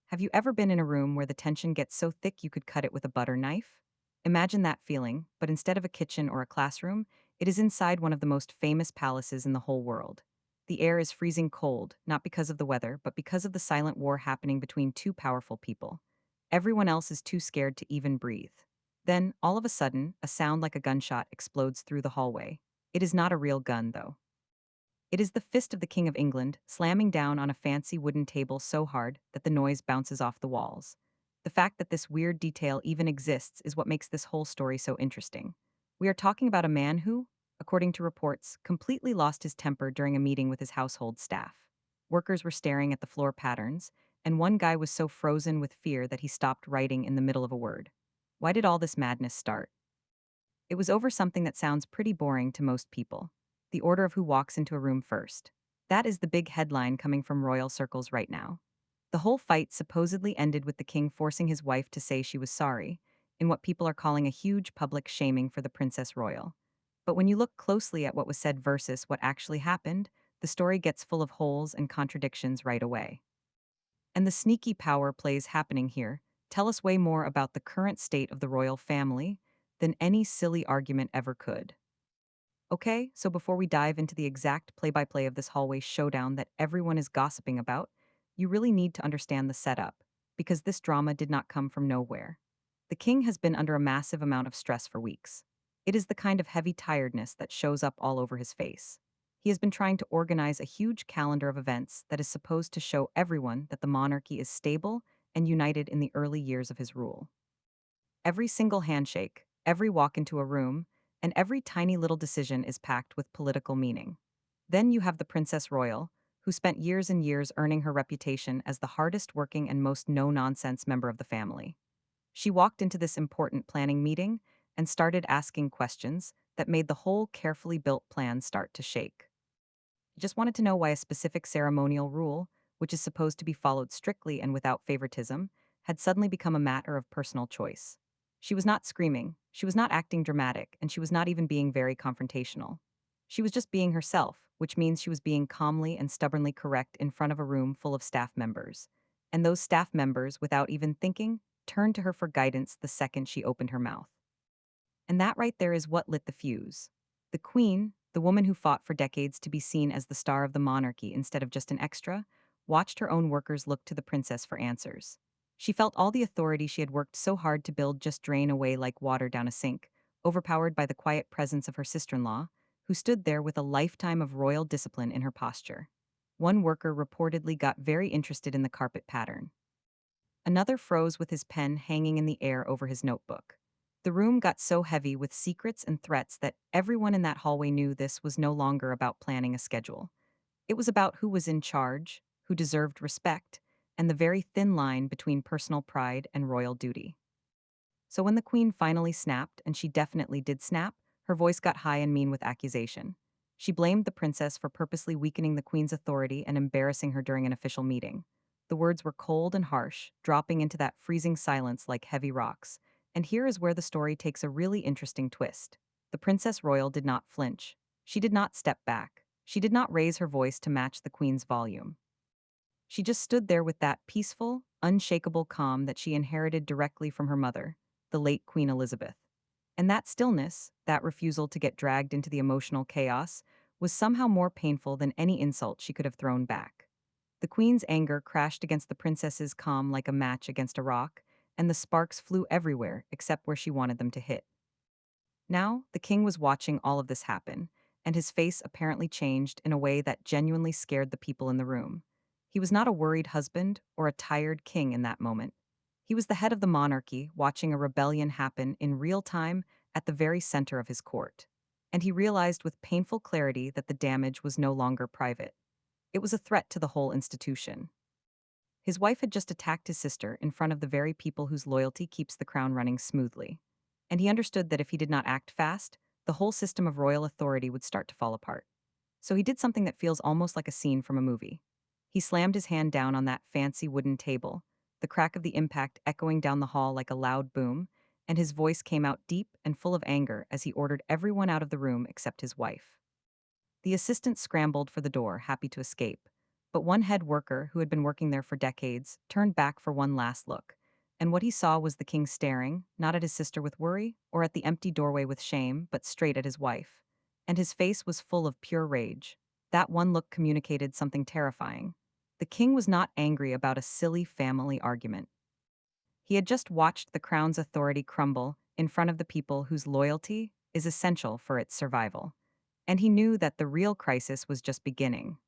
Have you ever been in a room where the tension gets so thick you could cut it with a butter knife? Imagine that feeling, but instead of a kitchen or a classroom, it is inside one of the most famous palaces in the whole world. The air is freezing cold, not because of the weather, but because of the silent war happening between two powerful people. Everyone else is too scared to even breathe. Then, all of a sudden, a sound like a gunshot explodes through the hallway. It is not a real gun, though. It is the fist of the King of England, slamming down on a fancy wooden table so hard that the noise bounces off the walls. The fact that this weird detail even exists is what makes this whole story so interesting. We are talking about a man who, according to reports, completely lost his temper during a meeting with his household staff. Workers were staring at the floor patterns, and one guy was so frozen with fear that he stopped writing in the middle of a word. Why did all this madness start? It was over something that sounds pretty boring to most people: the order of who walks into a room first. That is the big headline coming from royal circles right now. The whole fight supposedly ended with the king forcing his wife to say she was sorry, in what people are calling a huge public shaming for the Princess Royal. But when you look closely at what was said versus what actually happened, the story gets full of holes and contradictions right away. And the sneaky power plays happening here tell us way more about the current state of the royal family than any silly argument ever could. Okay, so before we dive into the exact play by play of this hallway showdown that everyone is gossiping about, you really need to understand the setup, because this drama did not come from nowhere. The king has been under a massive amount of stress for weeks. It is the kind of heavy tiredness that shows up all over his face. He has been trying to organize a huge calendar of events that is supposed to show everyone that the monarchy is stable and united in the early years of his rule. Every single handshake, every walk into a room, and every tiny little decision is packed with political meaning. Then you have the Princess Royal, who spent years and years earning her reputation as the hardest working and most no nonsense member of the family. She walked into this important planning meeting and started asking questions that made the whole carefully built plan start to shake. Just wanted to know why a specific ceremonial rule, which is supposed to be followed strictly and without favoritism, had suddenly become a matter of personal choice. She was not screaming, she was not acting dramatic, and she was not even being very confrontational. She was just being herself, which means she was being calmly and stubbornly correct in front of a room full of staff members. And those staff members, without even thinking, turned to her for guidance the second she opened her mouth. And that right there is what lit the fuse. The queen, the woman who fought for decades to be seen as the star of the monarchy instead of just an extra, watched her own workers look to the princess for answers. She felt all the authority she had worked so hard to build just drain away like water down a sink, overpowered by the quiet presence of her sister-in-law, who stood there with a lifetime of royal discipline in her posture. One worker reportedly got very interested in the carpet pattern. Another froze with his pen hanging in the air over his notebook. The room got so heavy with secrets and threats that everyone in that hallway knew this was no longer about planning a schedule. It was about who was in charge, who deserved respect, and the very thin line between personal pride and royal duty. So when the queen finally snapped, and she definitely did snap, her voice got high and mean with accusation. She blamed the princess for purposely weakening the queen's authority and embarrassing her during an official meeting. The words were cold and harsh, dropping into that freezing silence like heavy rocks. And here is where the story takes a really interesting twist. The Princess Royal did not flinch. She did not step back. She did not raise her voice to match the queen's volume. She just stood there with that peaceful, unshakable calm that she inherited directly from her mother, the late Queen Elizabeth. And that stillness, that refusal to get dragged into the emotional chaos, was somehow more painful than any insult she could have thrown back. The queen's anger crashed against the princess's calm like a match against a rock, and the sparks flew everywhere except where she wanted them to hit. Now, the king was watching all of this happen, and his face apparently changed in a way that genuinely scared the people in the room. He was not a worried husband or a tired king in that moment. He was the head of the monarchy, watching a rebellion happen in real time at the very center of his court. And he realized with painful clarity that the damage was no longer private. It was a threat to the whole institution. His wife had just attacked his sister in front of the very people whose loyalty keeps the crown running smoothly. And he understood that if he did not act fast, the whole system of royal authority would start to fall apart. So he did something that feels almost like a scene from a movie. He slammed his hand down on that fancy wooden table, the crack of the impact echoing down the hall like a loud boom, and his voice came out deep and full of anger as he ordered everyone out of the room except his wife. The assistant scrambled for the door, happy to escape. But one head worker, who had been working there for decades, turned back for one last look. And what he saw was the king staring, not at his sister with worry, or at the empty doorway with shame, but straight at his wife. And his face was full of pure rage. That one look communicated something terrifying. The king was not angry about a silly family argument. He had just watched the crown's authority crumble in front of the people whose loyalty is essential for its survival. And he knew that the real crisis was just beginning.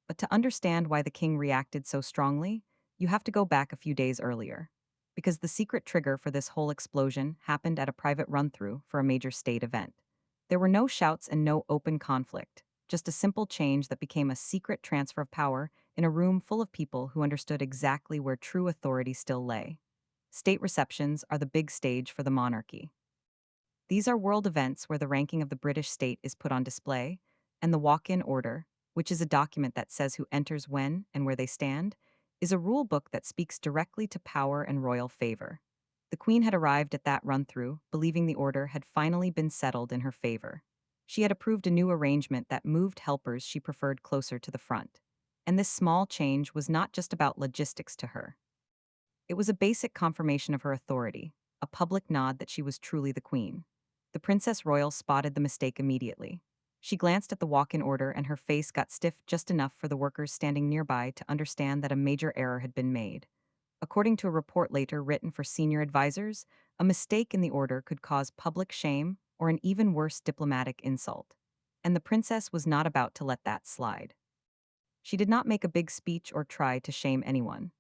But to understand why the king reacted so strongly, you have to go back a few days earlier. Because the secret trigger for this whole explosion happened at a private run through for a major state event. There were no shouts and no open conflict, just a simple change that became a secret transfer of power in a room full of people who understood exactly where true authority still lay. State receptions are the big stage for the monarchy. These are world events where the ranking of the British state is put on display, and the walk-in order, which is a document that says who enters when and where they stand, is a rule book that speaks directly to power and royal favor. The Queen had arrived at that run-through, believing the order had finally been settled in her favor. She had approved a new arrangement that moved helpers she preferred closer to the front. And this small change was not just about logistics to her. It was a basic confirmation of her authority, a public nod that she was truly the queen. The Princess Royal spotted the mistake immediately. She glanced at the walk-in order and her face got stiff just enough for the workers standing nearby to understand that a major error had been made. According to a report later written for senior advisors, a mistake in the order could cause public shame or an even worse diplomatic insult. And the princess was not about to let that slide. She did not make a big speech or try to shame anyone.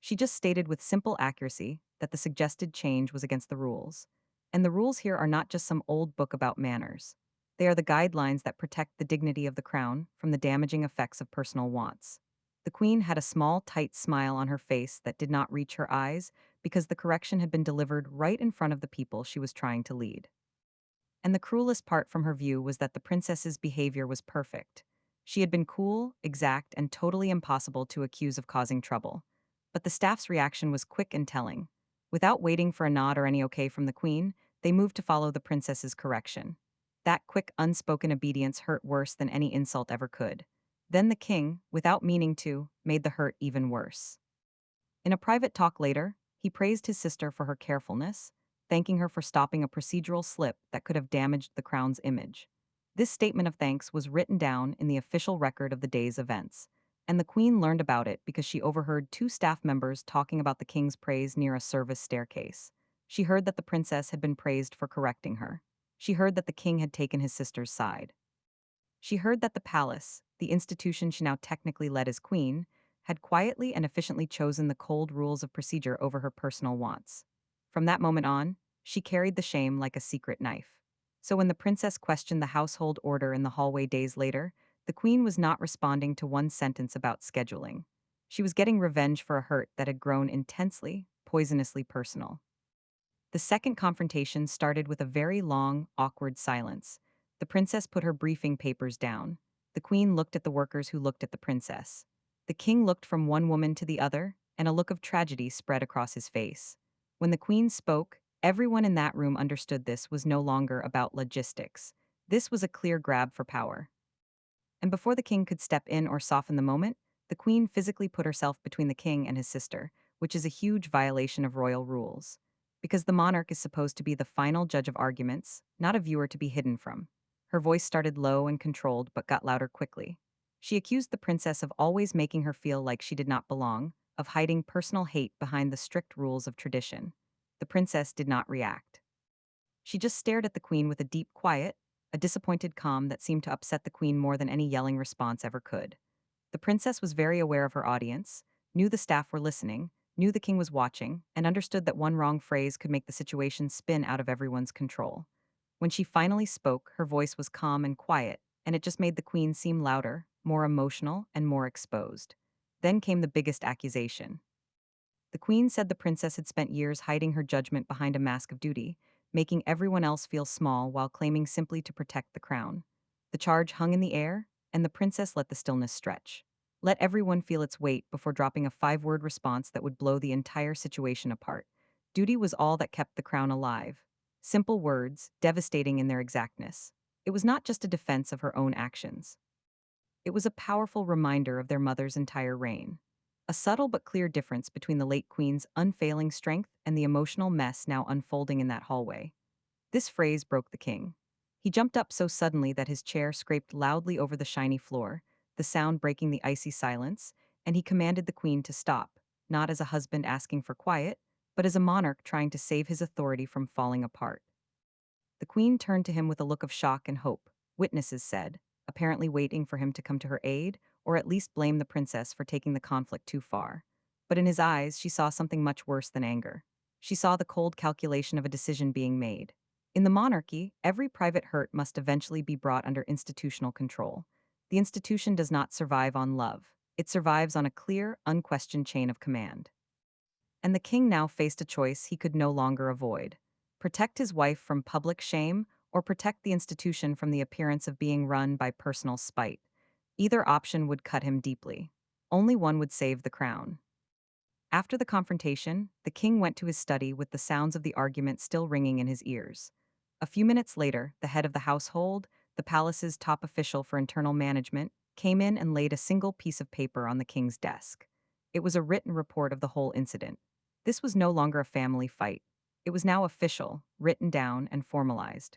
She just stated with simple accuracy that the suggested change was against the rules. And the rules here are not just some old book about manners. They are the guidelines that protect the dignity of the crown from the damaging effects of personal wants. The queen had a small, tight smile on her face that did not reach her eyes because the correction had been delivered right in front of the people she was trying to lead. And the cruelest part from her view was that the princess's behavior was perfect. She had been cool, exact, and totally impossible to accuse of causing trouble. But the staff's reaction was quick and telling. Without waiting for a nod or any okay from the queen, they moved to follow the princess's correction. That quick, unspoken obedience hurt worse than any insult ever could. Then the king, without meaning to, made the hurt even worse. In a private talk later, he praised his sister for her carefulness, thanking her for stopping a procedural slip that could have damaged the crown's image. This statement of thanks was written down in the official record of the day's events, and the queen learned about it because she overheard two staff members talking about the king's praise near a service staircase. She heard that the princess had been praised for correcting her. She heard that the king had taken his sister's side. She heard that the palace, the institution she now technically led as queen, had quietly and efficiently chosen the cold rules of procedure over her personal wants. From that moment on, she carried the shame like a secret knife. So when the princess questioned the household order in the hallway days later, the queen was not responding to one sentence about scheduling. She was getting revenge for a hurt that had grown intensely, poisonously personal. The second confrontation started with a very long, awkward silence. The princess put her briefing papers down. The queen looked at the workers who looked at the princess. The king looked from one woman to the other, and a look of tragedy spread across his face. When the queen spoke, everyone in that room understood this was no longer about logistics. This was a clear grab for power. And before the king could step in or soften the moment, the queen physically put herself between the king and his sister, which is a huge violation of royal rules. Because the monarch is supposed to be the final judge of arguments, not a viewer to be hidden from. Her voice started low and controlled but got louder quickly. She accused the princess of always making her feel like she did not belong, of hiding personal hate behind the strict rules of tradition. The princess did not react. She just stared at the queen with a deep quiet, a disappointed calm that seemed to upset the queen more than any yelling response ever could. The princess was very aware of her audience, knew the staff were listening, knew the king was watching, and understood that one wrong phrase could make the situation spin out of everyone's control. When she finally spoke, her voice was calm and quiet, and it just made the queen seem louder, more emotional, and more exposed. Then came the biggest accusation. The queen said the princess had spent years hiding her judgment behind a mask of duty, making everyone else feel small while claiming simply to protect the crown. The charge hung in the air, and the princess let the stillness stretch. Let everyone feel its weight before dropping a five-word response that would blow the entire situation apart. Duty was all that kept the crown alive. Simple words, devastating in their exactness. It was not just a defense of her own actions. It was a powerful reminder of their mother's entire reign. A subtle but clear difference between the late queen's unfailing strength and the emotional mess now unfolding in that hallway. This phrase broke the king. He jumped up so suddenly that his chair scraped loudly over the shiny floor, the sound breaking the icy silence, and he commanded the queen to stop, not as a husband asking for quiet, but as a monarch trying to save his authority from falling apart. The queen turned to him with a look of shock and hope, witnesses said, apparently waiting for him to come to her aid, or at least blame the princess for taking the conflict too far. But in his eyes, she saw something much worse than anger. She saw the cold calculation of a decision being made. In the monarchy, every private hurt must eventually be brought under institutional control. The institution does not survive on love. It survives on a clear, unquestioned chain of command. And the king now faced a choice he could no longer avoid: protect his wife from public shame, or protect the institution from the appearance of being run by personal spite. Either option would cut him deeply. Only one would save the crown. After the confrontation, the king went to his study with the sounds of the argument still ringing in his ears. A few minutes later, the head of the household, the palace's top official for internal management, came in and laid a single piece of paper on the king's desk. It was a written report of the whole incident. This was no longer a family fight. It was now official, written down, and formalized.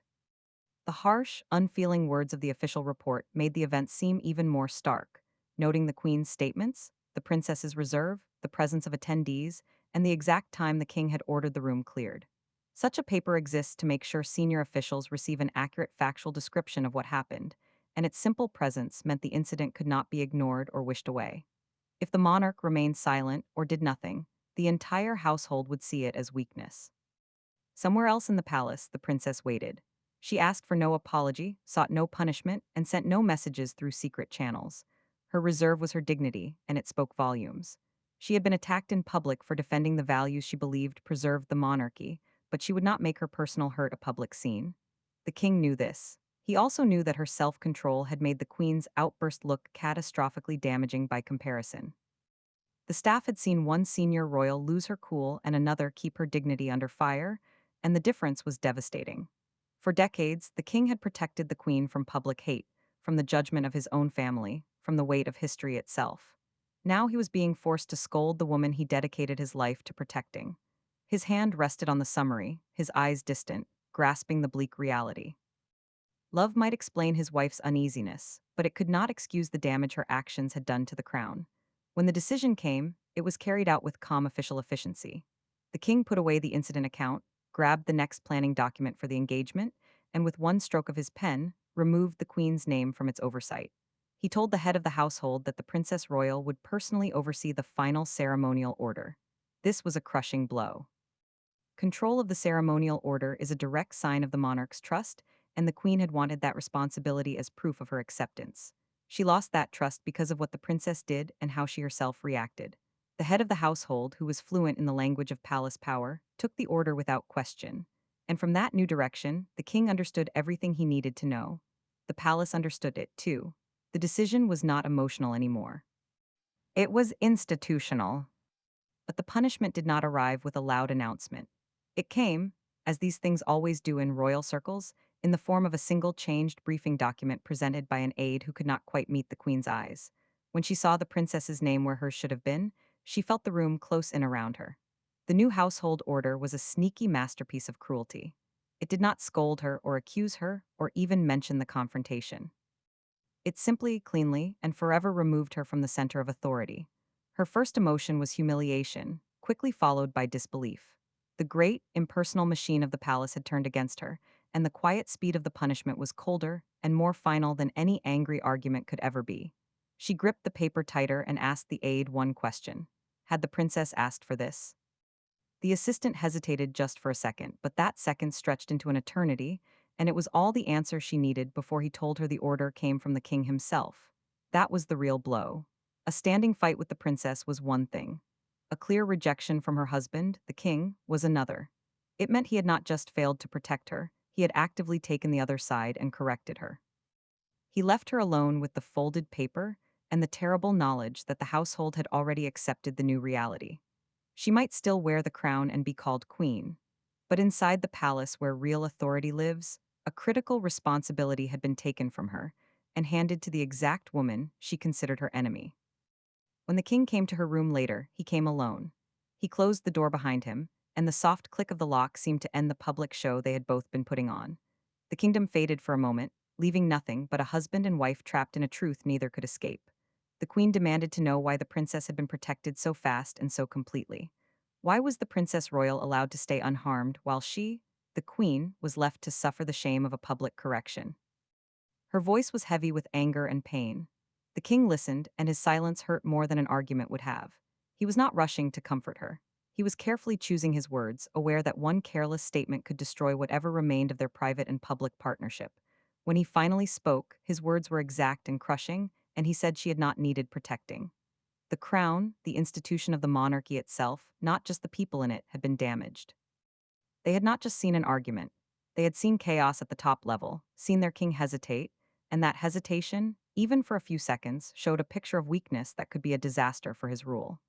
The harsh, unfeeling words of the official report made the event seem even more stark, noting the Queen's statements, the princess's reserve, the presence of attendees, and the exact time the king had ordered the room cleared. Such a paper exists to make sure senior officials receive an accurate factual description of what happened, and its simple presence meant the incident could not be ignored or wished away. If the monarch remained silent or did nothing, the entire household would see it as weakness. Somewhere else in the palace, the princess waited. She asked for no apology, sought no punishment, and sent no messages through secret channels. Her reserve was her dignity, and it spoke volumes. She had been attacked in public for defending the values she believed preserved the monarchy, but she would not make her personal hurt a public scene. The king knew this. He also knew that her self-control had made the queen's outburst look catastrophically damaging by comparison. The staff had seen one senior royal lose her cool and another keep her dignity under fire, and the difference was devastating. For decades, the king had protected the queen from public hate, from the judgment of his own family, from the weight of history itself. Now he was being forced to scold the woman he dedicated his life to protecting. His hand rested on the summary, his eyes distant, grasping the bleak reality. Love might explain his wife's uneasiness, but it could not excuse the damage her actions had done to the crown. When the decision came, it was carried out with calm official efficiency. The king put away the incident account, grabbed the next planning document for the engagement, and with one stroke of his pen, removed the queen's name from its oversight. He told the head of the household that the Princess Royal would personally oversee the final ceremonial order. This was a crushing blow. Control of the ceremonial order is a direct sign of the monarch's trust, and the queen had wanted that responsibility as proof of her acceptance. She lost that trust because of what the princess did and how she herself reacted. The head of the household, who was fluent in the language of palace power, took the order without question. And from that new direction, the king understood everything he needed to know. The palace understood it, too. The decision was not emotional anymore. It was institutional. But the punishment did not arrive with a loud announcement. It came, as these things always do in royal circles, in the form of a single changed briefing document presented by an aide who could not quite meet the queen's eyes. When she saw the princess's name where hers should have been, she felt the room close in around her. The new household order was a sneaky masterpiece of cruelty. It did not scold her or accuse her or even mention the confrontation. It simply, cleanly, and forever removed her from the center of authority. Her first emotion was humiliation, quickly followed by disbelief. The great, impersonal machine of the palace had turned against her, and the quiet speed of the punishment was colder and more final than any angry argument could ever be. She gripped the paper tighter and asked the aide one question. Had the princess asked for this? The assistant hesitated just for a second, but that second stretched into an eternity, and it was all the answer she needed before he told her the order came from the king himself. That was the real blow. A standing fight with the princess was one thing. A clear rejection from her husband, the king, was another. It meant he had not just failed to protect her, he had actively taken the other side and corrected her. He left her alone with the folded paper and the terrible knowledge that the household had already accepted the new reality. She might still wear the crown and be called queen, but inside the palace where real authority lives, a critical responsibility had been taken from her, and handed to the exact woman she considered her enemy. When the king came to her room later, he came alone. He closed the door behind him, and the soft click of the lock seemed to end the public show they had both been putting on. The kingdom faded for a moment, leaving nothing but a husband and wife trapped in a truth neither could escape. The queen demanded to know why the princess had been protected so fast and so completely. Why was the princess royal allowed to stay unharmed while she, the queen, was left to suffer the shame of a public correction? Her voice was heavy with anger and pain. The king listened, and his silence hurt more than an argument would have. He was not rushing to comfort her. He was carefully choosing his words, aware that one careless statement could destroy whatever remained of their private and public partnership. When he finally spoke, his words were exact and crushing, and he said she had not needed protecting. The crown, the institution of the monarchy itself, not just the people in it, had been damaged. They had not just seen an argument. They had seen chaos at the top level, seen their king hesitate, and that hesitation, even for a few seconds, showed a picture of weakness that could be a disaster for his rule.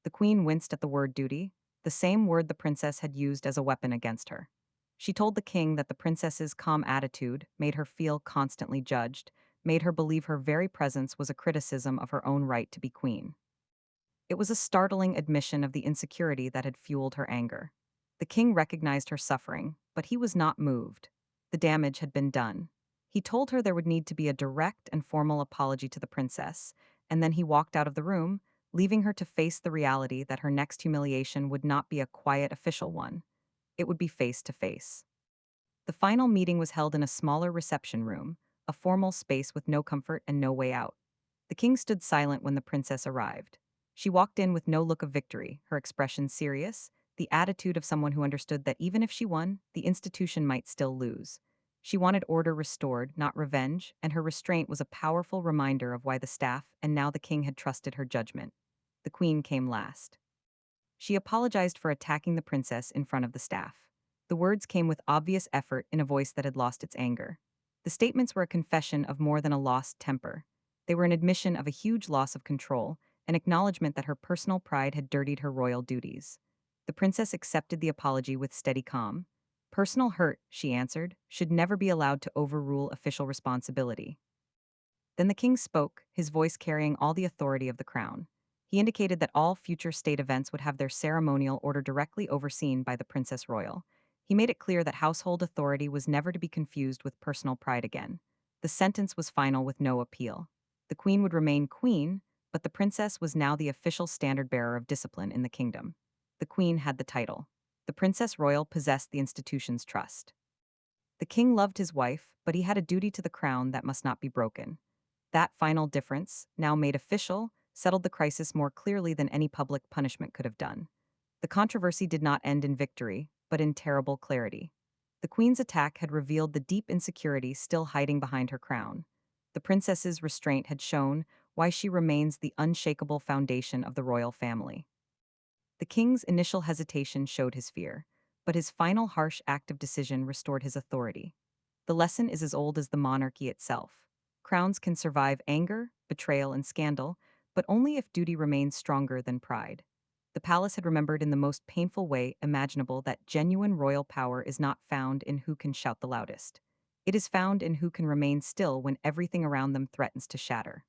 The queen winced at the word duty, the same word the princess had used as a weapon against her. She told the king that the princess's calm attitude made her feel constantly judged, made her believe her very presence was a criticism of her own right to be queen. It was a startling admission of the insecurity that had fueled her anger. The king recognized her suffering, but he was not moved. The damage had been done. He told her there would need to be a direct and formal apology to the princess, and then he walked out of the room, leaving her to face the reality that her next humiliation would not be a quiet official one. It would be face to face. The final meeting was held in a smaller reception room, a formal space with no comfort and no way out. The king stood silent when the princess arrived. She walked in with no look of victory, her expression serious, the attitude of someone who understood that even if she won, the institution might still lose. She wanted order restored, not revenge, and her restraint was a powerful reminder of why the staff and now the king had trusted her judgment. The queen came last. She apologized for attacking the princess in front of the staff. The words came with obvious effort in a voice that had lost its anger. The statements were a confession of more than a lost temper. They were an admission of a huge loss of control, an acknowledgement that her personal pride had dirtied her royal duties. The princess accepted the apology with steady calm. Personal hurt, she answered, should never be allowed to overrule official responsibility. Then the king spoke, his voice carrying all the authority of the crown. He indicated that all future state events would have their ceremonial order directly overseen by the Princess Royal. He made it clear that household authority was never to be confused with personal pride again. The sentence was final with no appeal. The queen would remain queen, but the princess was now the official standard bearer of discipline in the kingdom. The queen had the title. The Princess Royal possessed the institution's trust. The king loved his wife, but he had a duty to the crown that must not be broken. That final difference, now made official, settled the crisis more clearly than any public punishment could have done. The controversy did not end in victory, but in terrible clarity. The queen's attack had revealed the deep insecurity still hiding behind her crown. The princess's restraint had shown why she remains the unshakable foundation of the royal family. The king's initial hesitation showed his fear, but his final harsh act of decision restored his authority. The lesson is as old as the monarchy itself. Crowns can survive anger, betrayal, and scandal, but only if duty remains stronger than pride. The palace had remembered in the most painful way imaginable that genuine royal power is not found in who can shout the loudest. It is found in who can remain still when everything around them threatens to shatter.